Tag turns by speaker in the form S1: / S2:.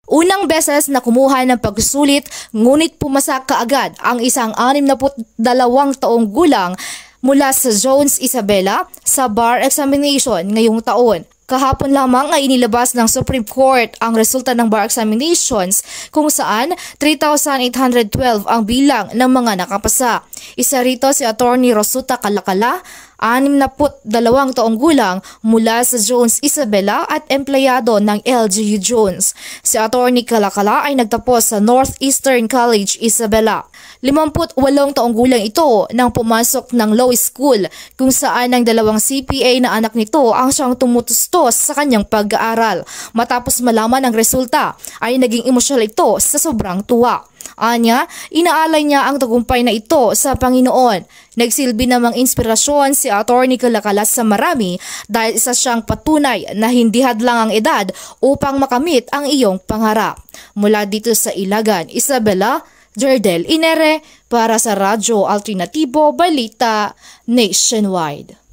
S1: Unang beses na kumuha ng pagsulit ngunit pumasa kaagad ang isang 62 taong gulang mula sa Jones Isabela sa bar examination ngayong taon. Kahapon lamang ay inilabas ng Supreme Court ang resulta ng bar examinations kung saan 3,812 ang bilang ng mga nakapasa. Isa rito si Attorney Rosuta Calacala, 62 taong gulang mula sa Jones Isabela at empleyado ng LGU Jones. Si Attorney Calacala ay nagtapos sa Northeastern College Isabela. 58 taong gulang ito nang pumasok ng law school kung saan ang dalawang CPA na anak nito ang siyang tumutustos sa kanyang pag-aaral. Matapos malaman ang resulta ay naging emosyonal ito sa sobrang tuwa. Anya, inaalay niya ang tagumpay na ito sa Panginoon. Nagsilbi namang inspirasyon si Attorney Calacala sa marami dahil isa siyang patunay na hindi hadlang ang edad upang makamit ang iyong pangarap. Mula dito sa Ilagan, Isabela, Jardel Inere para sa Radyo Alternatibo Balita Nationwide.